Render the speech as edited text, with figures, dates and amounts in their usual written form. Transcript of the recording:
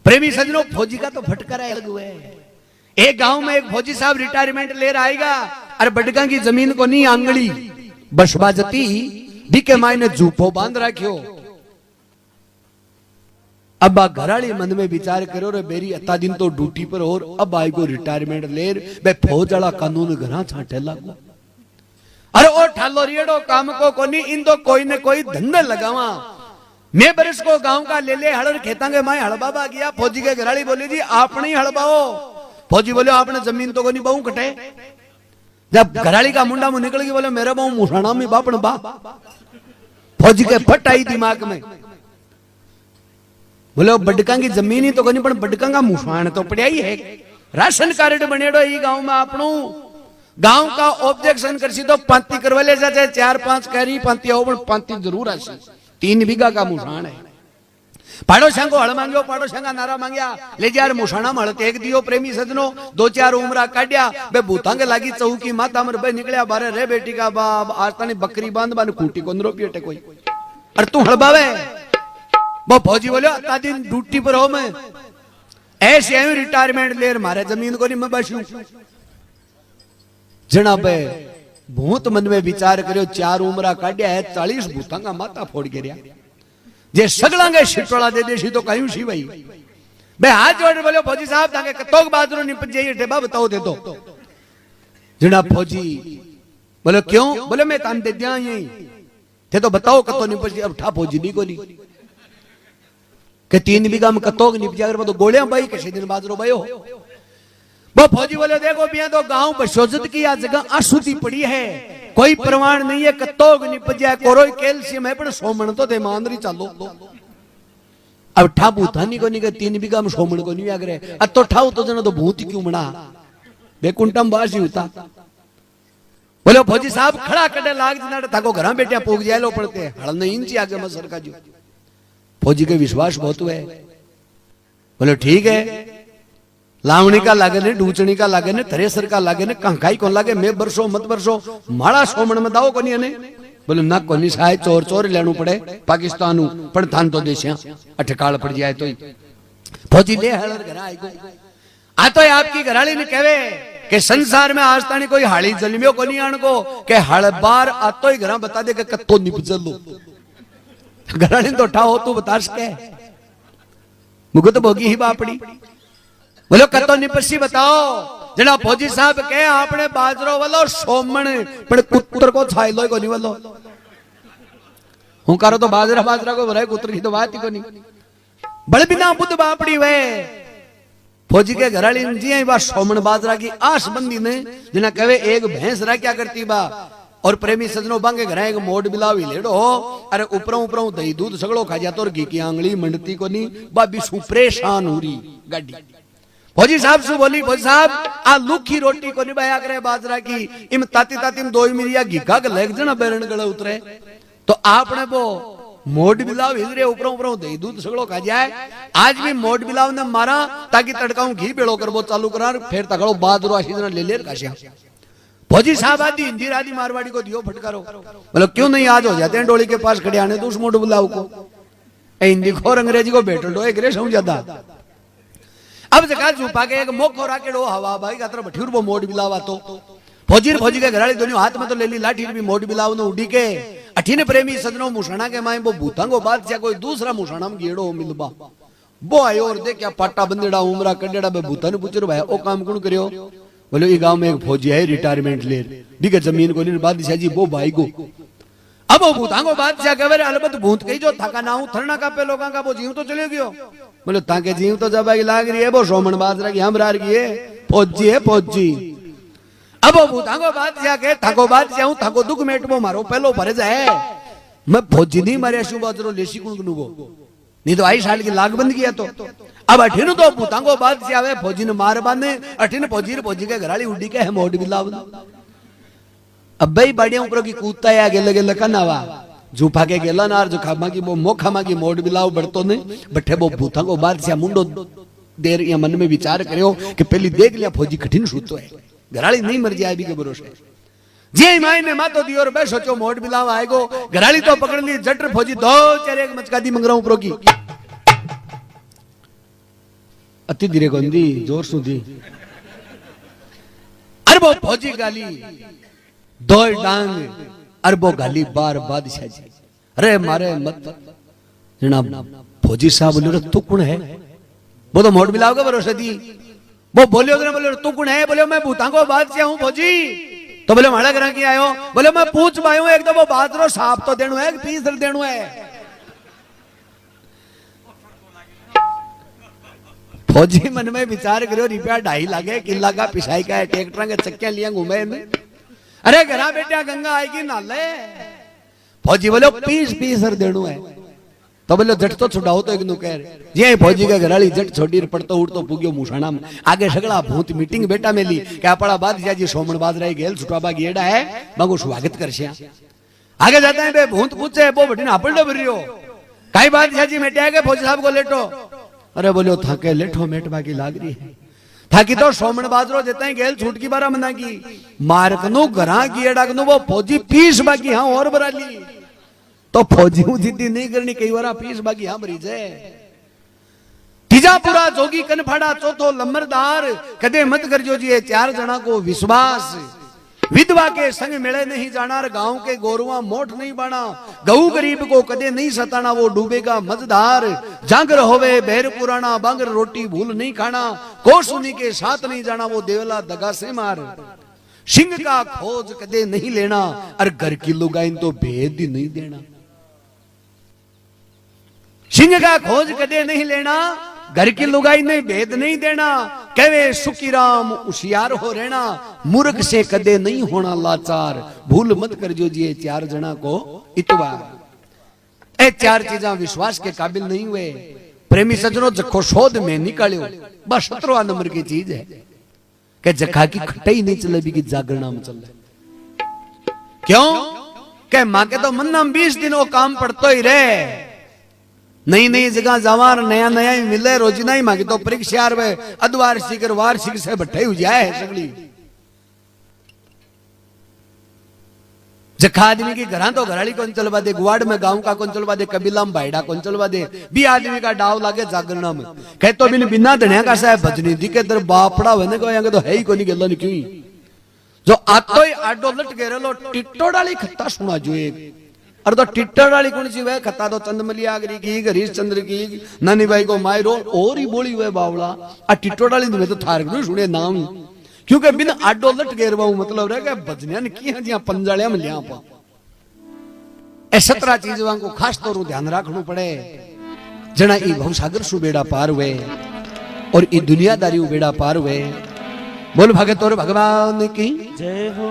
प्रेमी सजनों, फौजी का तो फटकारा अलग हुआ है। एक गांव में एक फौजी साहब रिटायरमेंट ले रहा आएगा, अरे बडका की जमीन को नहीं आंगली बसवा जती बीके मायने झूठो बांध रखियो। अब आ घराली मन में विचार करो रे बेरी अता दिन तो ड्यूटी पर और अब आई को रिटायरमेंट ले बे फौज वाला कानून घरा छाटे लागू। अरे ओ ठालो रियड़ो काम को कोनी, इन तो कोई ने कोई धंधा लगावा। मैं बरस को गांव का ले ले हड़ खेता के माए हड़बाबा गया। फौजी के घराली बोली जी आपने ही हड़बाओ। फौजी बोले आपने जमीन तो कोनी बहु कटे। जब घराली का मुंडा मुंह निकल गई बोले मेरा बहु मुसाना में बापन बा। फौजी के फट आई दिमाग में, बोले बडका की जमीन ही तो कोनी पण बडका का मुसाण तो पड़िया ही है। राशन कार्ड बनेड़ो ई गांव में आपनो। गांव का ऑब्जेक्शन करसी तो पांती करवा ले जाए 4-5 कैरी पांती हो, पांती जरूर आसी। 3 बीघा का मुसाण है। पाड़ोसिया को हल मांगो, पाड़ोसिया का नारा मांगया ले यार मुसाणा में हल टेक दियो। प्रेमी सजनों 2-4 उमरा काटिया बे भूतांगे लागी चौकी माता मर बे निकलिया बारे रे बेटी का बाप आज तानी बकरी बांध बान खूटी को नरो पियटे कोई। अरे तू हड़बावे। वो फौजी बोले अता दिन ड्यूटी पर हो मैं ऐसे आयु रिटायरमेंट ले मारे जमीन को नहीं मैं बसू। जनाब भूत मन में विचार करो 4 उमरा काटिया है 40 भूतांगा माता फोड़ गिरिया। जे सगलांगे शिटवाला दे देसी तो कहीं सी भाई बे हाथ जोड़ बोले फौजी साहब ताके कतोक बाजरो निपट जाइए टेबा बताओ दे दो। जनाब फौजी बोले क्यों? बोले मैं तान दे दिया यही थे तो बताओ कतो निपट जाइए। अब ठा फौजी नहीं कोनी के 3 बीघा में कतोक निपट जाए तो गोलियां भाई कैसे दिन बाजरो भाई हो। वो फौजी बोले देखो बिया तो गांव बशोजत की आ जगह अशुद्धि पड़ी है, कोई प्रमाण नहीं है कतोग निपट जाए कोरोई कैल्शियम है पर सोमन तो दे मांदरी चालो। अब ठा भूतानी को नहीं के 3 बीघा में सोमन को नहीं आगरे अब तो ठाऊ तो जना तो भूत क्यों मना बेकुंटम बासी होता। बोले फौजी साहब खड़ा कटे लाग जना थाको घर बेटिया पोग जाए लो पड़ते हल नहीं इंची आगे में सरका जो। फौजी के विश्वास बहुत हुए। बोले ठीक है लावणी का लागे ने डूचणी का लागे ने थ्रेसर का लागे ने कंकाई को लागे मैं बरसो मत बरसो माड़ा सोमण में दाओ कोनी ने। बोले ना कोनी साहे चोर चोर लेनु पड़े पाकिस्तान पण थान तो देश अठकाल पड़ जाए तो फौजी ले हलर घर आई को आ तो आपकी घराली ने कहवे कि संसार में आज तानी कोई हाली जलमियो कोनी आण को के हल बार आ तो ही घर बता दे के कत्तो निपजल लो। घराली तो उठाओ तू बता सके मुझे तो भोगी ही बापड़ी। बोलो कतो निपसी बताओ। जना फौजी साहब कहे आपने बाजरो वालो सोमण पर कुत्तर को छाई लो को नहीं वालो हूं करो तो बाजरा बाजरा को भराए कुत्तर की तो बात ही को नहीं। बड़े बिना बुद्ध बापड़ी वे फौजी के घराली जी बा सोमण बाजरा की आस बंदी ने जना कहे एक भैंस रहा क्या करती बा और प्रेमी सजनों बांगे घर एक मोड बिलावी लेड़ो अरे ऊपरों ऊपरों दही दूध सगड़ो खा जातो और घी की आंगली मंडती को नहीं बाबी सु परेशान हो रही गाड़ी। फौजी साहब से बोली फौजी साहब आ लुखी रोटी को निभाया करे बाजरा की इम ताती ताती में 2 मिरिया घीका के लेग जना बेरन गले उतरे तो आपने वो मोड बिलाव हिजरे ऊपरों ऊपरों दही दूध सगड़ो खा जाए। आज भी मोड बिलाव ने मारा ताकि तड़काऊ घी बेड़ो कर वो चालू करा फिर तकड़ो बाजरो आशी जना ले ले काशिया। फौजी साहब आदि हिंदी आदि मारवाड़ी को दियो फटकारो। मतलब क्यों नहीं आज हो जाते हैं डोली के पास खड़े आने तो उस मोड बिलाव को हिंदी को और अंग्रेजी को बैठो डो एक समझ जाता। अब जगह छुपा के एक मोखो राकेड़ो हवा भाई का तरफ ठिर वो मोड बिलावा तो फौजी के घराली दोनों हाथ में तो ले ली लाठी भी मोड बिलाव ने उड़ी के अठीने प्रेमी सजनों मुसाणा के माए वो भूतांगो बादशाह कोई दूसरा मुसाणा में गेड़ो मिलबा वो आयो और देख क्या पाटा बंदेड़ा उमरा कडेड़ा बे भूता ने पूछो भाई ओ काम कौन करियो। बोले ये गांव में एक फौजी है रिटायरमेंट ले बिके जमीन को नहीं बादशाह जी वो भाई को अब वो भूतांगो बादशाह कहे अलबत भूत कही जो थका ना हूं थरना का पे लोगों का वो जीव तो चले गयो। बोले ताके जीव तो जब आई लाग रही है वो सोमन बाजरा की हमरा की है फौजी। अब वो भूतांगो बादशाह के थको बादशाह हूं थको दुख मेटबो मारो पहलो भरे जाए मैं फौजी नहीं मारे शु बाजरो लेसी कुण नुबो नहीं तो आई साल की लाग बंद किया तो अब अठीन तो भूतांगो बादशाह आवे फौजी ने मार बांधे अठीन फौजी के घराली उड़ी के है मोड बिलाव। अब भाई बाड़िया ऊपर की कूदता है गेले गेले कनावा झूठा के गेला नार जो खामा की वो मोखा की मोड बिलाव बढ़तो ने बठे वो भूता को बादशाह मुंडो देर या मन में विचार करियो कि पहली देख लिया फौजी कठिन सूतो है घराली नहीं मर जाए भी के भरोसे जे माई ने मातो दी और बे सोचो मोड बिलाव आएगो घराली तो पकड़ ली जटर फौजी 2-4 एक मचका दी मंगरा ऊपर की अति धीरे गोंदी जोर सुधी अरबो फौजी गाली दो डांग अरबो गाली बार बादशाह जी अरे मारे मत जनाब फौजी साहब बोले तू कौन है वो तो मोट मिलाओगे भरोसे दी वो बोले बोले तू कौन है बोले मैं भूतां को बादशाह हूं फौजी तो बोले माड़ा करा की आयो बोले मैं पूछ पायो एक तो वो बादरो साफ तो देनु है पीस देनु है फौजी मन में विचार करो रुपया 2.5 लाख किला का पिसाई का ट्रैक्टर के चक्के लिया घूमे में अरे घरा बेटा गंगा आएगी नाले फौजी बोले पीस पीस देनु है तो बोले जट तो छुड़ाओ तो एक नु कह ये फौजी का घराली जट छोड़ी पड़तो उड़तो पुग्यो मुसाणा में आगे सगला भूत मीटिंग बेटा मेली के आपड़ा बादशाह जी सोमण बाजराई गेल छुटाबा गेड़ा है बागो स्वागत करशा आगे जाते हैं बे भूत पूछे बो बठीने आपड़ो भरियो काई बादशाह जी मेट्या के फौजी साहब को लेटो अरे बोलो थाके लेठो मेट बाकी लाग रही है थाकी तो सोमण बाजरो देता है गेल छूट की बारा मना की मारक नु घरा गेड़ा कनु वो फौजी पीस बाकी हां और बराली तो फौजी जिद्दी नहीं करनी कई बार फीस बाकी हाँ मरीज है तीजा पूरा जोगी कनफाड़ा चौथो लम्बरदार कदे मत करजो जी 4 जना को विश्वास विधवा के संग मिले नहीं जाना गांव के गोरुआ मोठ नहीं बाना गऊ गरीब को कदे नहीं सताना वो डूबेगा मजदार जांगर होवे बेर पुराना बांगर रोटी भूल नहीं खाना कोसुनी के साथ नहीं जाना वो देवला दगा से मार सिंह का खोज कदे नहीं लेना और घर की लुगाइन तो भेद ही नहीं देना सिंह का खोज कदे नहीं लेना घर की लुगाई ने भेद नहीं देना कहवे सुखी राम होशियार हो रहना मूर्ख से कदे नहीं होना लाचार भूल मत कर जो जी 4 जना को इतवार ए 4 चीजा विश्वास के काबिल नहीं हुए प्रेमी सज्जनों जखो शोध में निकालियो बस 17वां नंबर की चीज है कि जखा की खटाई नहीं चले भी की जागरणा में चल क्यों के मां के तो मन नाम 20 दिन वो काम पड़तो ही रहे नई नई जगह जावार नया नया ही मिले रोजिना ही मांगी तो परीक्षा अधवार्षिक और वार्षिक से बट्टे हो जाए सगली जखा आदमी की घरा तो घराली कौन चलवा दे गुवाड़ में गांव का कौन चलवा दे कबीला में भाईडा कौन चलवा दे भी आदमी का डाव लागे जागरणा में कह तो बिना धनिया का साहब भजनी दी के दर बापड़ा होने को तो है ही कोनी गल्ला क्यों जो आतो ही आडो लट के लो टिट्टो डाली खत्ता सुना जो एक और तो टिट्टर वाली कौन सी वह खता तो चंदमलिया आगरी की हरीश चंद्र की नानी भाई को मायरो और ही बोली हुए बावला आ टिट्टर वाली तो थार सुने नाम क्योंकि बिन आडो लट गेर मतलब रह गया भजनिया ने किया जिया पंजालिया में लिया पा ए 17 चीजों को खास तौर ध्यान रखना पड़े जना ई भवसागर सु बेड़ा पार हुए और ई दुनियादारी बेड़ा पार हुए बोल भगत और भगवान की जय हो।